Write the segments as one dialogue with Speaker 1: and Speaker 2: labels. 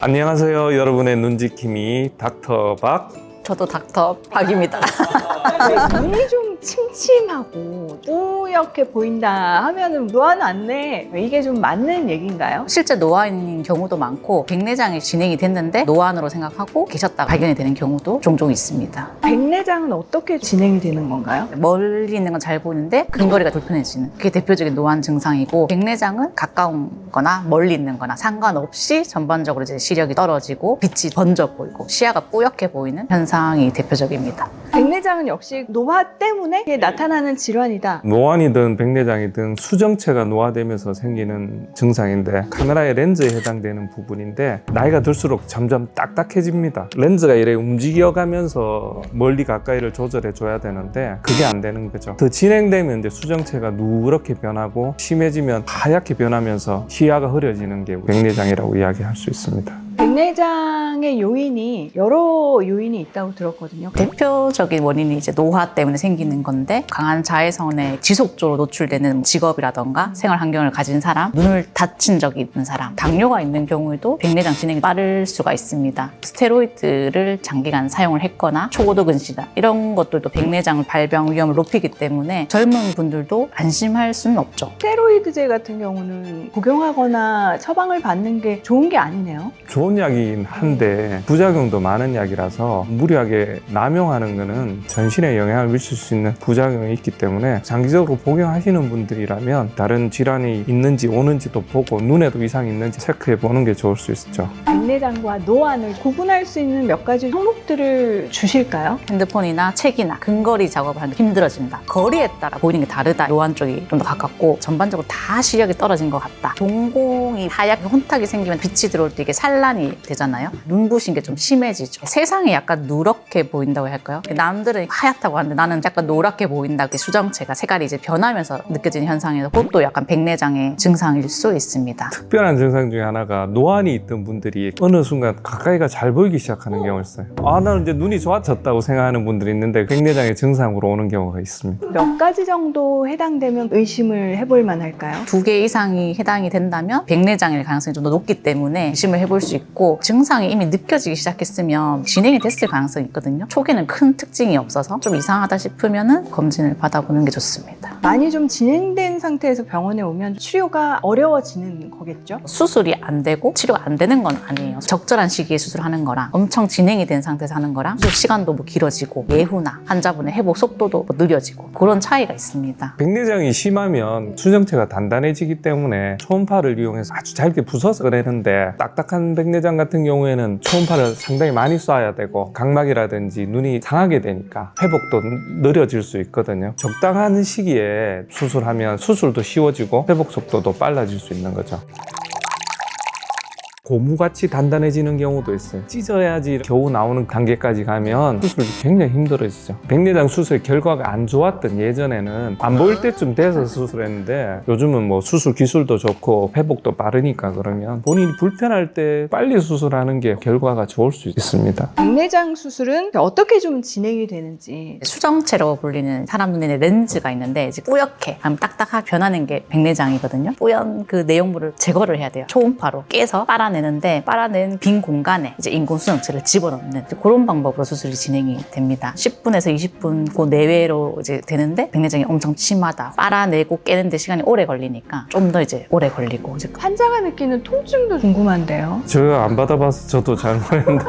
Speaker 1: 안녕하세요. 여러분의 눈지킴이 닥터 박.
Speaker 2: 저도 닥터 박입니다.
Speaker 3: 눈이 좀 침침하고 뿌옇게 보인다 하면은 노안 왔네. 이게 좀 맞는 얘기인가요?
Speaker 2: 실제 노안인 경우도 많고 백내장이 진행이 됐는데 노안으로 생각하고 계셨다가 발견이 되는 경우도 종종 있습니다.
Speaker 3: 백내장은 어떻게 진행이 되는 건가요?
Speaker 2: 멀리 있는 건 잘 보이는데 근거리가 불편해지는 그게 대표적인 노안 증상이고 백내장은 가까운 거나 멀리 있는 거나 상관없이 전반적으로 이제 시력이 떨어지고 빛이 번져 보이고 시야가 뿌옇게 보이는 현상이 대표적입니다.
Speaker 3: 백내장은 역시 노화 때문에 이게 나타나는 질환이다.
Speaker 1: 노안이든 백내장이든 수정체가 노화되면서 생기는 증상인데 카메라의 렌즈에 해당되는 부분인데 나이가 들수록 점점 딱딱해집니다. 렌즈가 이렇게 움직여가면서 멀리 가까이를 조절해 줘야 되는데 그게 안 되는 거죠. 더 진행되면 이제 수정체가 누렇게 변하고 심해지면 하얗게 변하면서 시야가 흐려지는 게 백내장이라고 이야기할 수 있습니다.
Speaker 3: 백내장의 요인이 여러 요인이 있다고 들었거든요.
Speaker 2: 대표적인 원인이 이제 노화 때문에 생기는 건데 강한 자외선에 지속적으로 노출되는 직업이라던가 생활 환경을 가진 사람, 눈을 다친 적이 있는 사람, 당뇨가 있는 경우에도 백내장 진행이 빠를 수가 있습니다. 스테로이드를 장기간 사용을 했거나 초고도 근시다 이런 것들도 백내장 발병 위험을 높이기 때문에 젊은 분들도 안심할 수는 없죠.
Speaker 3: 스테로이드제 같은 경우는 복용하거나 처방을 받는 게 좋은 게 아니네요.
Speaker 1: 좋은 약이긴 한데 부작용도 많은 약이라서 무리하게 남용하는 거는 전신에 영향을 미칠 수 있는 부작용이 있기 때문에 장기적으로 복용하시는 분들이라면 다른 질환이 있는지 오는지도 보고 눈에도 이상이 있는지 체크해 보는 게 좋을 수 있죠.
Speaker 3: 백내장과 노안을 구분할 수 있는 몇 가지 항목들을 주실까요?
Speaker 2: 핸드폰이나 책이나 근거리 작업을 하는 게 힘들어진다. 거리에 따라 보이는 게 다르다. 노안 쪽이 좀 더 가깝고 전반적으로 다 시력이 떨어진 것 같다. 동공이 하얗게 혼탁이 생기면 빛이 들어올 때 이게 산란이 되잖아요. 눈부신 게 좀 심해지죠. 세상이 약간 누렇게 보인다고 할까요? 남들은 하얗다고 하는데 나는 약간 노랗게 보인다. 수정체가 색깔이 이제 변하면서 느껴지는 현상에서 그것도 약간 백내장의 증상일 수 있습니다.
Speaker 1: 특별한 증상 중에 하나가 노안이 있던 분들이 어느 순간 가까이가 잘 보이기 시작하는 경우가 있어요. 나는 이제 눈이 좋아졌다고 생각하는 분들이 있는데 백내장의 증상으로 오는 경우가 있습니다.
Speaker 3: 몇 가지 정도 해당되면 의심을 해볼 만할까요?
Speaker 2: 2개 이상이 해당이 된다면 백내장일 가능성이 좀 더 높기 때문에 의심을 해볼 수 있고 증상이 이미 느껴지기 시작했으면 진행이 됐을 가능성이 있거든요. 초기는 큰 특징이 없어서 좀 이상하다 싶으면 검진을 받아보는 게 좋습니다.
Speaker 3: 많이 좀 진행된 상태에서 병원에 오면 치료가 어려워지는 거겠죠?
Speaker 2: 수술이 안 되고 치료가 안 되는 건 아니에요. 적절한 시기에 수술하는 거랑 엄청 진행이 된 상태에서 하는 거랑 수술 시간도 뭐 길어지고 예후나 환자분의 회복 속도도 뭐 느려지고 그런 차이가 있습니다.
Speaker 1: 백내장이 심하면 수정체가 단단해지기 때문에 초음파를 이용해서 아주 잘게 부숴서 꺼내는데 딱딱한 백내장 같은 경우에는 초음파를 상당히 많이 쏴야 되고 각막이라든지 눈이 상하게 되니까 회복도 느려질 수 있거든요. 적당한 시기에 수술하면 수술도 쉬워지고 회복 속도도 빨라질 수 있는 거죠. 고무같이 단단해지는 경우도 있어요. 찢어야지 겨우 나오는 단계까지 가면 수술이 굉장히 힘들어지죠. 백내장 수술 결과가 안 좋았던 예전에는 안 보일 때쯤 돼서 수술했는데 요즘은 뭐 수술 기술도 좋고 회복도 빠르니까 그러면 본인이 불편할 때 빨리 수술하는 게 결과가 좋을 수 있습니다.
Speaker 3: 백내장 수술은 어떻게 좀 진행이 되는지.
Speaker 2: 수정체라고 불리는 사람 눈에 렌즈가 있는데 이제 뿌옇게 딱딱하게 변하는 게 백내장이거든요. 뿌연 그 내용물을 제거를 해야 돼요. 초음파로 깨서 빨아내는데 빨아낸 빈 공간에 이제 인공수정체를 집어넣는 그런 방법으로 수술이 진행이 됩니다. 10분에서 20분 그 내외로 이제 되는데 백내장이 엄청 심하다. 빨아내고 깨는데 시간이 오래 걸리니까 좀 더 이제 오래 걸리고 이제
Speaker 3: 환자가 느끼는 통증도 궁금한데요.
Speaker 1: 제가 안 받아봐서 저도 잘 모르겠는데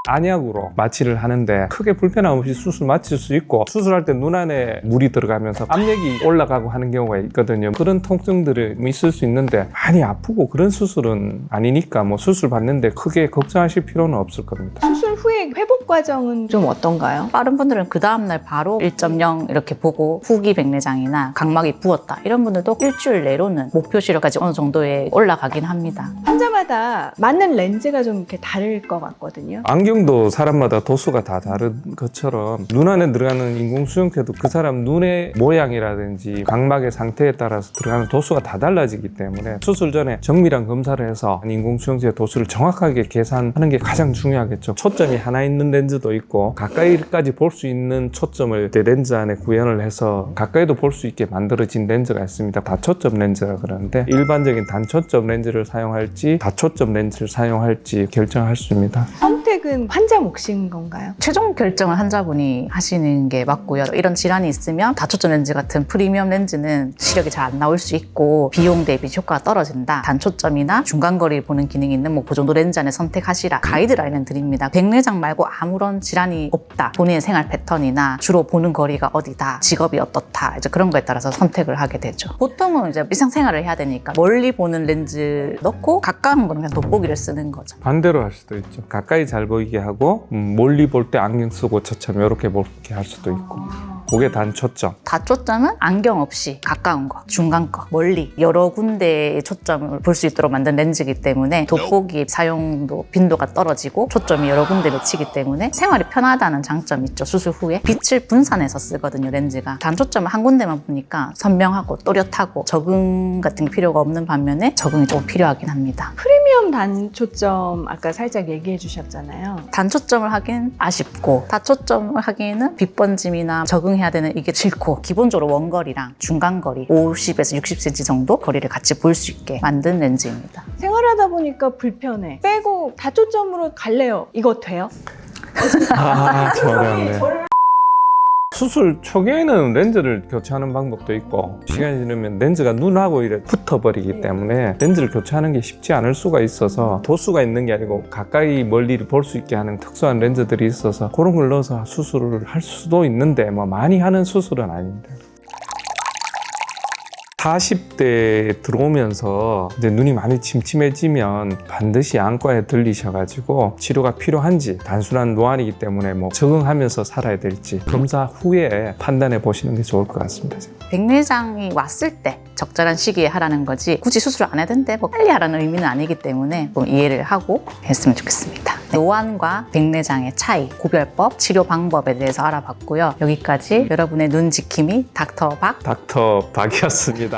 Speaker 1: 안약으로 마취를 하는데 크게 불편함 없이 수술 마칠 수 있고 수술할 때 눈 안에 물이 들어가면서 압력이 올라가고 하는 경우가 있거든요. 그런 통증들이 있을 수 있는데 많이 아프고 그런 수술은 아니니까 뭐 수술 받는데 크게 걱정하실 필요는 없을 겁니다.
Speaker 3: 수술 후에 회복 과정은 좀 어떤가요?
Speaker 2: 빠른 분들은 그 다음날 바로 1.0 이렇게 보고 후기 백내장이나 각막이 부었다 이런 분들도 일주일 내로는 목표 시력까지 어느 정도에 올라가긴 합니다.
Speaker 3: 환자마다 맞는 렌즈가 좀 이렇게 다를 것 같거든요.
Speaker 1: 안경도 사람마다 도수가 다 다른 것처럼 눈 안에 들어가는 인공수정체도 그 사람 눈의 모양이라든지 각막의 상태에 따라서 들어가는 도수가 다 달라지기 때문에 수술 전에 정밀한 검사를 해서 인공수정체 도수를 정확하게 계산하는 게 가장 중요하겠죠. 초점이 하나 있는 렌즈도 있고 가까이까지 볼 수 있는 초점을 이제 렌즈 안에 구현을 해서 가까이도 볼 수 있게 만들어진 렌즈가 있습니다. 다초점 렌즈라 그러는데 일반적인 단초점 렌즈를 사용할지 다초점 렌즈를 사용할지 결정할 수 있습니다.
Speaker 3: 선택은 환자 몫인 건가요?
Speaker 2: 최종 결정을 환자분이 하시는 게 맞고요. 이런 질환이 있으면 다초점 렌즈 같은 프리미엄 렌즈는 시력이 잘 안 나올 수 있고 비용 대비 효과가 떨어진다. 단초점이나 중간거리를 보는 기능이 있는 뭐 그 정도 렌즈 안에 선택하시라 가이드라인은 드립니다. 백내장 말고 아무런 질환이 없다. 본인의 생활 패턴이나 주로 보는 거리가 어디다, 직업이 어떻다, 이제 그런 거에 따라서 선택을 하게 되죠. 보통은 이제 일상생활을 해야 되니까 멀리 보는 렌즈 넣고 가까운 거는 그냥 돋보기를 쓰는 거죠.
Speaker 1: 반대로 할 수도 있죠. 가까이 잘 보이게 하고 멀리 볼 때 안경 쓰고 저처럼 이렇게 볼게 할 수도 있고. 그게 단초점.
Speaker 2: 다초점은 안경 없이 가까운 거, 중간 거, 멀리 여러 군데의 초점을 볼 수 있도록 만든 렌즈이기 때문에 돋보기 사용도 빈도가 떨어지고 초점이 여러 군데 맺히기 때문에 생활이 편하다는 장점이 있죠. 수술 후에 빛을 분산해서 쓰거든요, 렌즈가. 단초점은 한 군데만 보니까 선명하고 또렷하고 적응 같은 게 필요가 없는 반면에 적응이 좀 필요하긴 합니다.
Speaker 3: 프리미엄 단초점 아까 살짝 얘기해 주셨잖아요.
Speaker 2: 단초점을 하긴 아쉽고 다초점을 하기에는 빛 번짐이나 적응해야 되는 이게 싫고 기본적으로 원거리랑 중간거리 50에서 60cm 정도 거리를 같이 볼 수 있게 만든 렌즈입니다.
Speaker 3: 생활하다 보니까 불편해. 빼고 다초점으로 갈래요. 이거 돼요?
Speaker 1: 저 어려운데. 수술 초기에는 렌즈를 교체하는 방법도 있고 시간이 지나면 렌즈가 눈하고 이렇게 붙어버리기 때문에 렌즈를 교체하는 게 쉽지 않을 수가 있어서 도수가 있는 게 아니고 가까이 멀리를 볼 수 있게 하는 특수한 렌즈들이 있어서 그런 걸 넣어서 수술을 할 수도 있는데 뭐 많이 하는 수술은 아닙니다. 40대에 들어오면서 이제 눈이 많이 침침해지면 반드시 안과에 들리셔가지고 치료가 필요한지 단순한 노안이기 때문에 뭐 적응하면서 살아야 될지 검사 후에 판단해 보시는 게 좋을 것 같습니다.
Speaker 2: 백내장이 왔을 때 적절한 시기에 하라는 거지 굳이 수술 안 해도 되는데 뭐 빨리 하라는 의미는 아니기 때문에 좀 이해를 하고 했으면 좋겠습니다. 노안과 백내장의 차이, 구별법, 치료 방법에 대해서 알아봤고요. 여기까지 여러분의 눈 지킴이 닥터 박이었습니다.